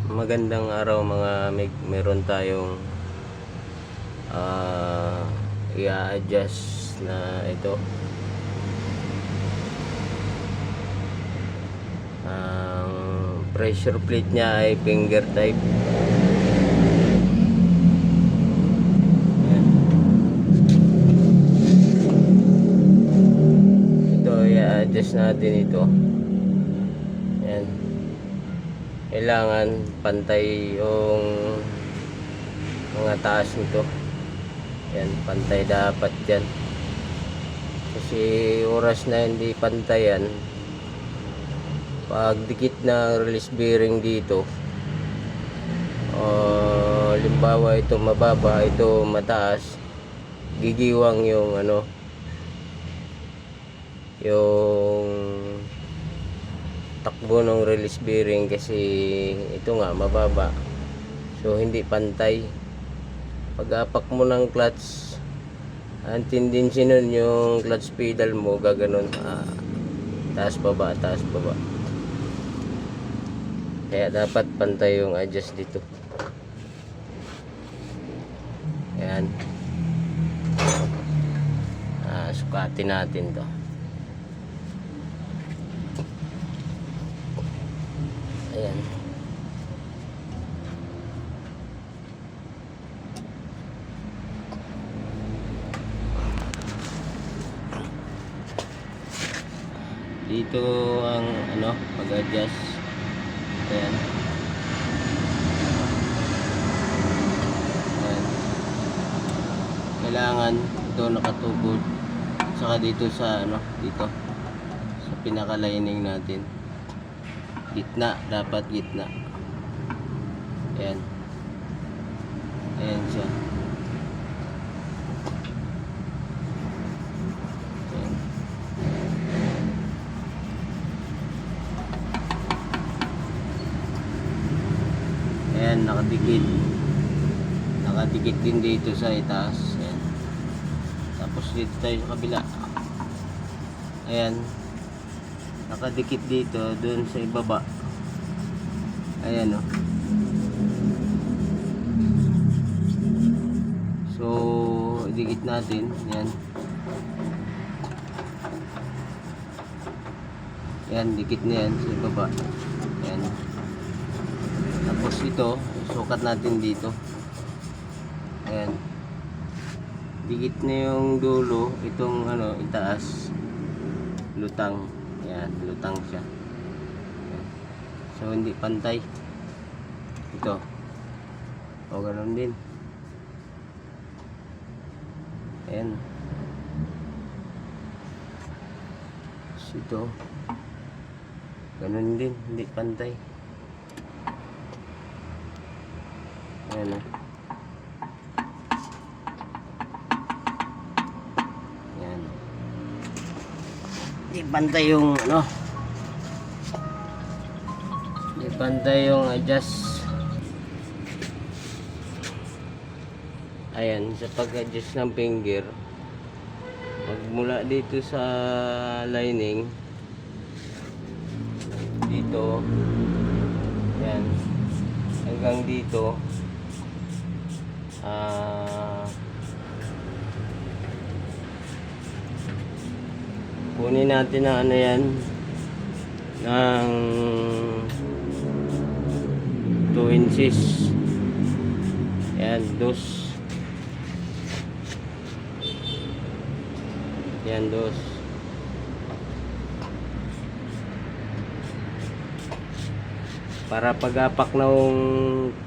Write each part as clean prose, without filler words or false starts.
Magandang araw mga meron tayong i-adjust na ito ang pressure plate niya ay finger type. Ayan. Ito i-adjust natin ito. Ayan. Kailangan pantay yung mga taas nito. Yan, pantay dapat yan. Kasi oras na hindi pantay yan, pag dikit ng release bearing dito, limbawa ito mababa, ito mataas, gigiwang yung yung takbo ng release bearing kasi ito nga mababa, so hindi pantay. Pag-apak mo ng clutch, ang tendency nun yung clutch pedal mo gaganon, taas baba, taas baba. Kaya dapat pantay yung adjust dito. Ayan, sukatin natin to. Ayan. Dito ang pag-adjust. Ayan. Ayan. Kailangan ito nakatugod. Saka dito sa dito sa pinaka-lining natin. Gitna, dapat gitna. Ayan. Ayan siya. Ayan. Ayan, nakadikit. Nakadikit din dito sa itaas. Ayan. Tapos dito tayo sa kabila. Ayan. Nakadikit dito, doon sa ibaba. Ayan o. So, dikit natin. Ayan. Ayan, dikit na yan sa ibaba. Ayan. Tapos ito, sukat natin dito. Ayan. Dikit na yung dulo, itong itaas. Lutang. Ayan, lutang siya. Ayan. So, hindi pantay. Ito. O, ganoon din. Ayan. So, ito. Ganoon din, hindi pantay. Ayan o. Ayan. Hindi pantay yung hindi pantay yung adjust. Ayan, sa pag-adjust ng finger, magmula dito sa lining dito, ayan, hanggang dito, kunin natin na yan ng 2 inches. Ayan, dos. Ayan, dos. Para pag-apak ng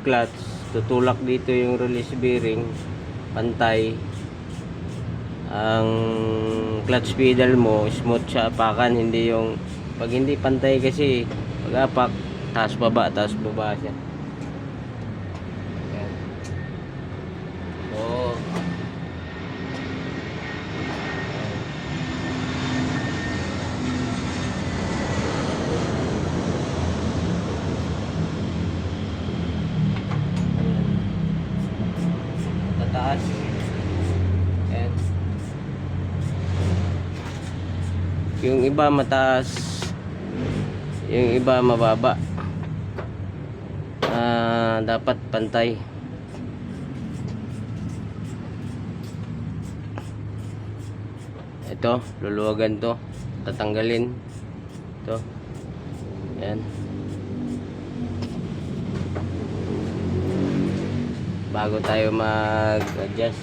clutch, tutulak dito yung release bearing, pantay. Ang clutch pedal mo, smooth siya apakan, hindi yung pag hindi pantay kasi pag-apak, taas baba siya. Ayan. So, tataas. Ayan. Yung iba mataas, yung iba mababa. dapat pantay. Ito, luluwagan to, tatanggalin ito. Yan, bago tayo mag-adjust.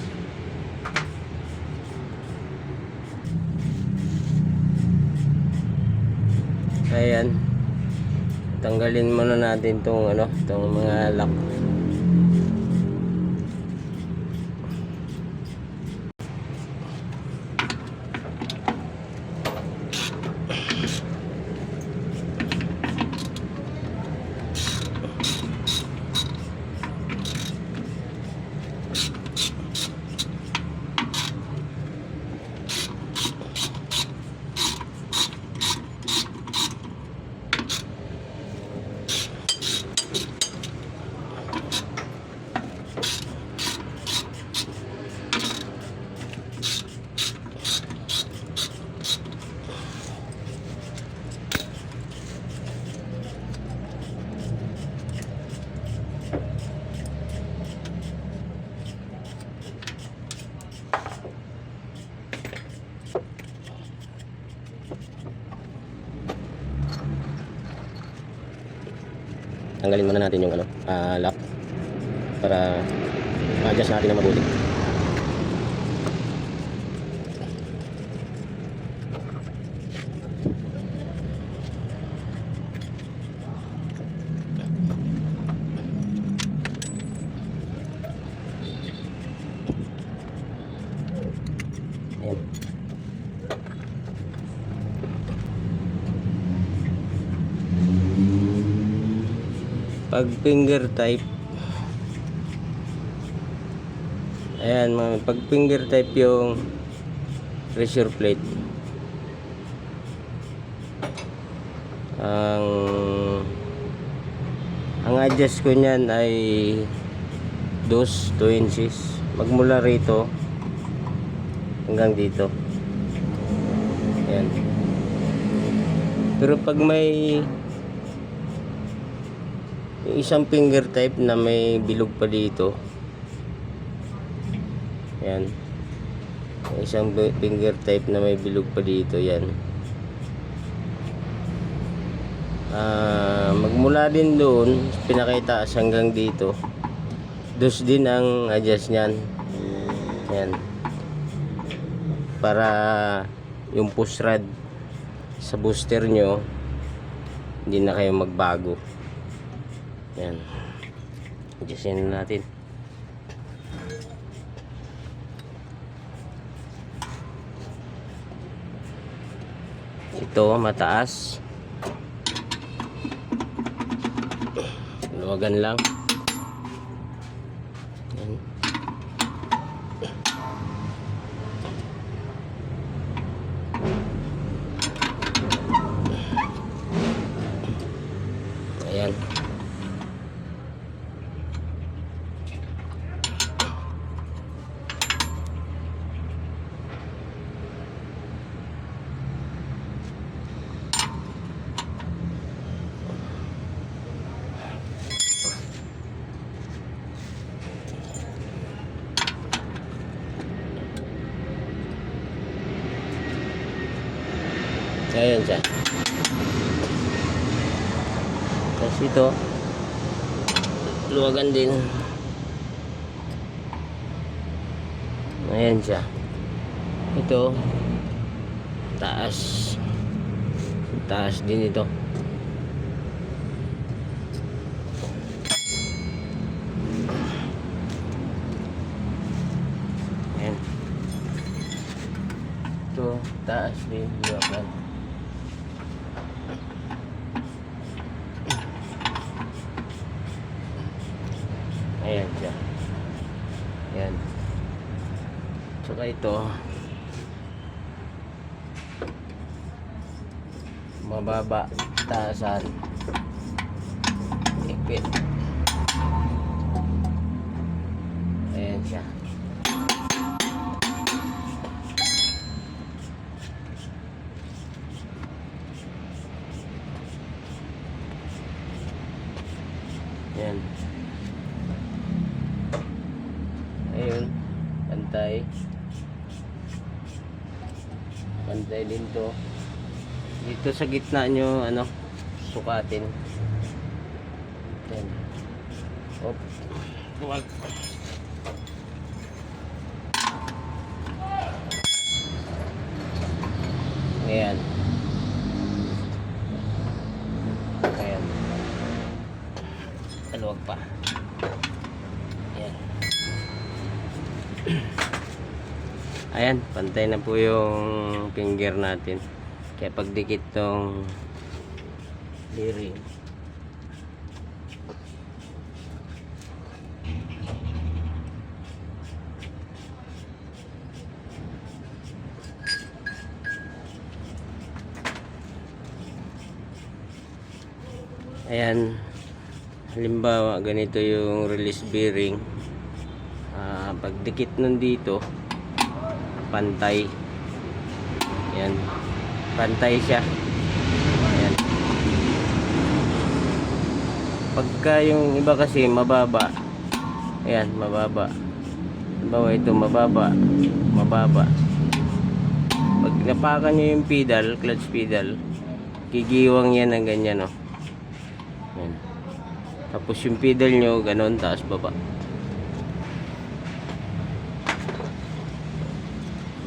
Ayan, tanggalin muna natin tong ano, tong mga lock. Tanggalin muna natin yung ano, lock para ma-adjust natin na mabuti. Ayan. Pag finger type, ayan, pag finger type yung pressure plate, ang adjust ko niyan ay 2 inches magmula rito hanggang dito. Ayan. Pero pag may yung isang finger type na may bilog pa dito, yan, yung isang finger type na may bilog pa dito, yan, magmula din doon pinakitaas hanggang dito, dos din ang adjust nyan. Yan, para yung push rod sa booster nyo hindi na kayo magbago. Yan, adjustin natin. Ito mataas, luwagan lang. Yan. Ayan. Ayan siya. Tapos ito, luwagan din. Ayan siya. Ito, taas. Taas din ito. Ayan. Ito, taas din. Luwagan. Ayan siya. Ayan. Saka ito, mababa, taasan, ipit. Ayan siya. Ayan. pantay. Pantay din to. Dito sa gitna nyo, ano, sukatin. Yan. Op. Wag. Ayan. Ayan. Aluwag pa. Ayan. Ayan, pantay na po yung finger natin. Kaya pagdikit tong bearing, ayan, halimbawa ganito yung release bearing. Pagdikit nun dito, pantay. Ayan, pantay siya. Ayan. Pagka yung iba kasi mababa, ayan, mababa. Halimbawa ito mababa, mababa. Pag napakan nyo yung pedal, clutch pedal, gigiwang yan ng ganyan, oh. Ayan. Tapos yung pedal nyo ganon, taas baba.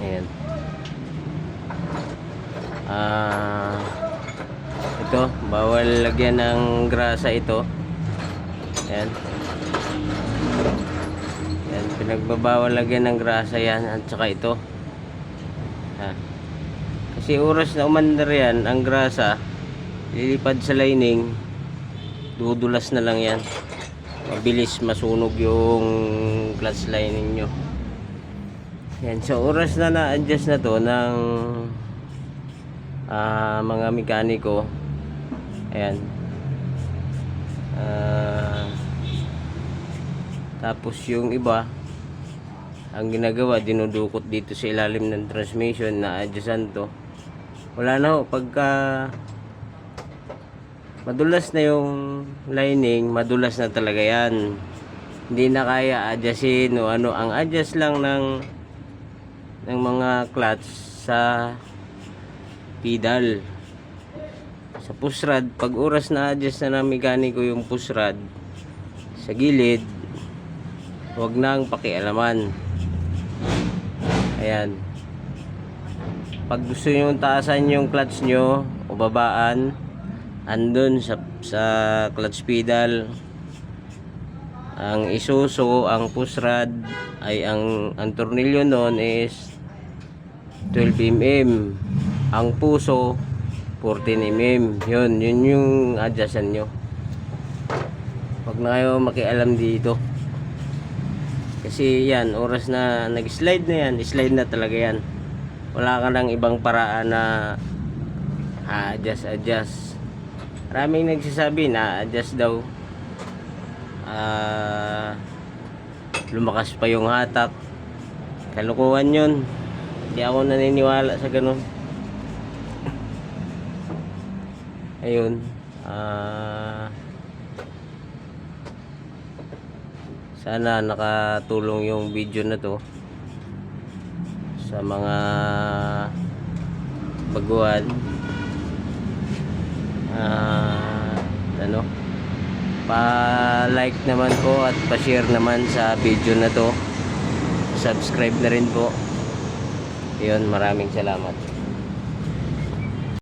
Ayan. Ito, bawal lagyan ng grasa ito. Ayan. Ayan, pinagbabawal lagyan ng grasa yan, at saka ito. Kasi oras na umandar yan, ang grasa lilipad sa lining, dudulas na lang yan. Mabilis masunog yung clutch lining nyo. Yan, so oras na na-adjust na to ng mga mekaniko. Ayan. Tapos yung iba, ang ginagawa, dinudukot dito sa ilalim ng transmission na adjustan to. Wala na ho, pagka madulas na yung lining, madulas na talaga yan. Hindi na kaya adjustin o ano. Ang adjust lang ng mga clutch sa pedal, sa push rod. Pag oras na adjust na ng mekaniko yung push rod sa gilid, huwag nang pakialaman. Ayan. Pag gusto nyo taasan yung clutch nyo o babaan, andun sa clutch pedal. Ang isuso, ang push rod ay ang tornilyo nun is 12 mm. Ang puso 14 mm. Yun yung adjustan nyo. Huwag na kayo makialam dito. Kasi yan, oras na nag-slide na yan, slide na talaga yan. Wala ka nang ibang paraan na adjust. Maraming nagsasabi na adjust daw. Lumakas pa yung hatak. Kalukuhan yun. Hindi ako naniniwala sa ganun. Ayun. Sana nakatulong yung video na to sa mga baguhan. Pa-like naman po at pa-share naman sa video na to. Subscribe na rin po. Ayun, maraming salamat.